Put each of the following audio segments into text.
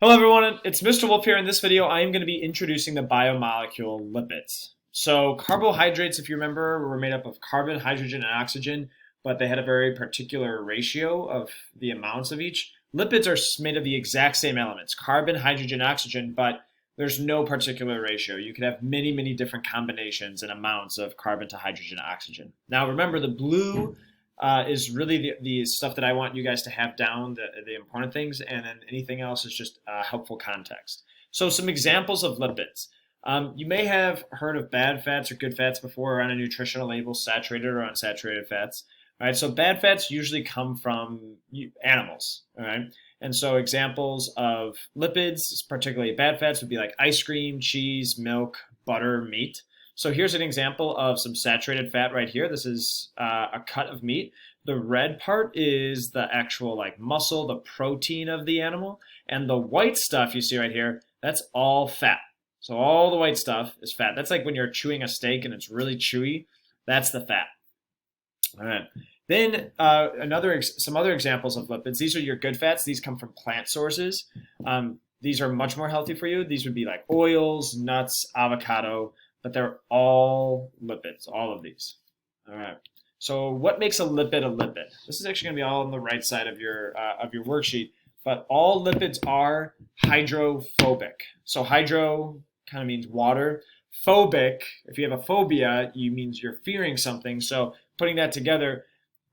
Hello everyone, it's Mr. Wolfe here. In this video, I am going to be introducing the biomolecule lipids. So carbohydrates, if you remember, were made up of carbon, hydrogen, and oxygen, but they had a very particular ratio of the amounts of each. Lipids are made of the exact same elements, carbon, hydrogen, oxygen, but there's no particular ratio. You could have many, many different combinations and amounts of carbon to hydrogen to oxygen. Now remember, the blue is really the stuff that I want you guys to have down, the important things, and then anything else is just helpful context. So some examples of lipids. You may have heard of bad fats or good fats before on a nutritional label, saturated or unsaturated fats. All right, so bad fats usually come from animals. All right, and so examples of lipids, particularly bad fats, would be like ice cream, cheese, milk, butter, meat. So here's an example of some saturated fat right here. This is a cut of meat. The red part is the actual like muscle, the protein of the animal. And the white stuff you see right here, that's all fat. So all the white stuff is fat. That's like when you're chewing a steak and it's really chewy. That's the fat. All right. Then some other examples of lipids. These are your good fats. These come from plant sources. These are much more healthy for you. These would be like oils, nuts, avocado, but they're all lipids, all of these. All right. So what makes a lipid a lipid? This is actually going to be all on the right side of your worksheet, but all lipids are hydrophobic. So hydro kind of means water. Phobic, if you have a phobia, you means you're fearing something. So putting that together,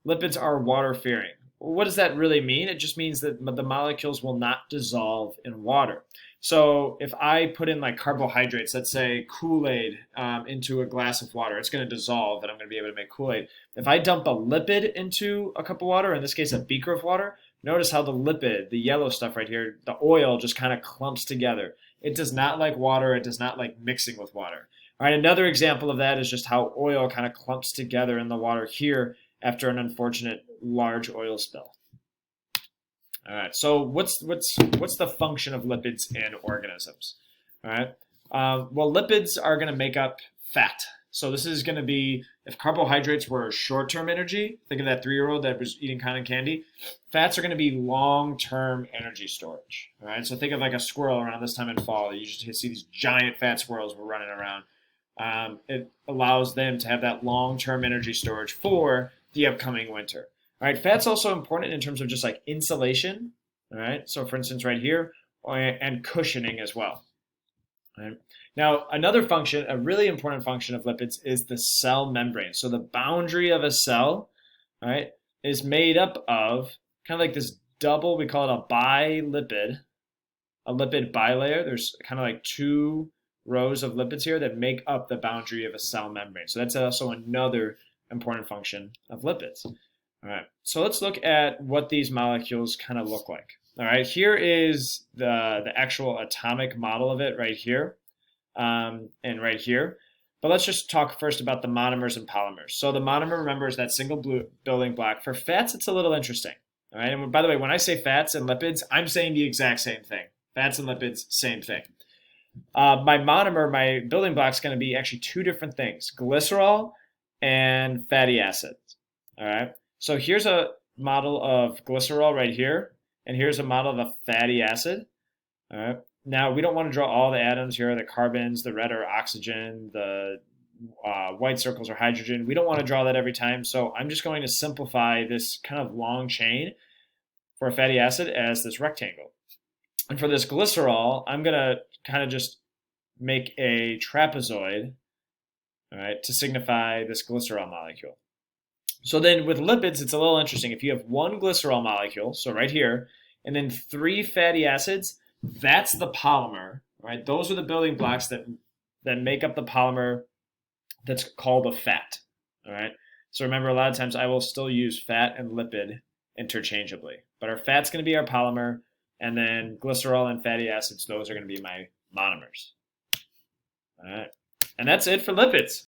lipids are water fearing. What does that really mean? It just means that the molecules will not dissolve in water. So if I put in like carbohydrates, let's say Kool-Aid into a glass of water, it's going to dissolve and I'm going to be able to make Kool-Aid. If I dump a lipid into a cup of water, in this case a beaker of water, notice how the lipid, the yellow stuff right here, the oil just kind of clumps together. It does not like water. It does not like mixing with water. All right, another example of that is just how oil kind of clumps together in the water here after an unfortunate large oil spill. All right. So what's the function of lipids in organisms? All right. Well, lipids are going to make up fat. So this is going to be, if carbohydrates were short-term energy, think of that 3-year-old that was eating cotton candy. Fats are going to be long-term energy storage. All right. So think of like a squirrel around this time in fall. You just see these giant fat squirrels were running around. It allows them to have that long-term energy storage for the upcoming winter. All right, fat's also important in terms of just like insulation. All right, so for instance, right here, and cushioning as well. All right. Now, another function, a really important function of lipids, is the cell membrane. So the boundary of a cell, all right, is made up of kind of like this double. We call it a bilipid, a lipid bilayer. There's kind of like two rows of lipids here that make up the boundary of a cell membrane. So that's also another important function of lipids. All right, so let's look at what these molecules kind of look like. All right, here is the actual atomic model of it right here and right here. But let's just talk first about the monomers and polymers. So the monomer, remember, is that single building block. For fats, it's a little interesting. All right, and by the way, when I say fats and lipids, I'm saying the exact same thing. Fats and lipids, same thing. My monomer, my building block, is going to be actually two different things, glycerol and fatty acids. All right. So here's a model of glycerol right here, and here's a model of a fatty acid. All right. Now, we don't want to draw all the atoms here, the carbons, the red are oxygen, the white circles are hydrogen. We don't want to draw that every time, so I'm just going to simplify this kind of long chain for a fatty acid as this rectangle. And for this glycerol, I'm going to kind of just make a trapezoid, all right, to signify this glycerol molecule. So then with lipids, it's a little interesting. If you have one glycerol molecule, so right here, and then 3 fatty acids, that's the polymer, right? Those are the building blocks that make up the polymer that's called a fat, all right? So remember, a lot of times I will still use fat and lipid interchangeably. But our fat's going to be our polymer, and then glycerol and fatty acids, those are going to be my monomers. All right. And that's it for lipids.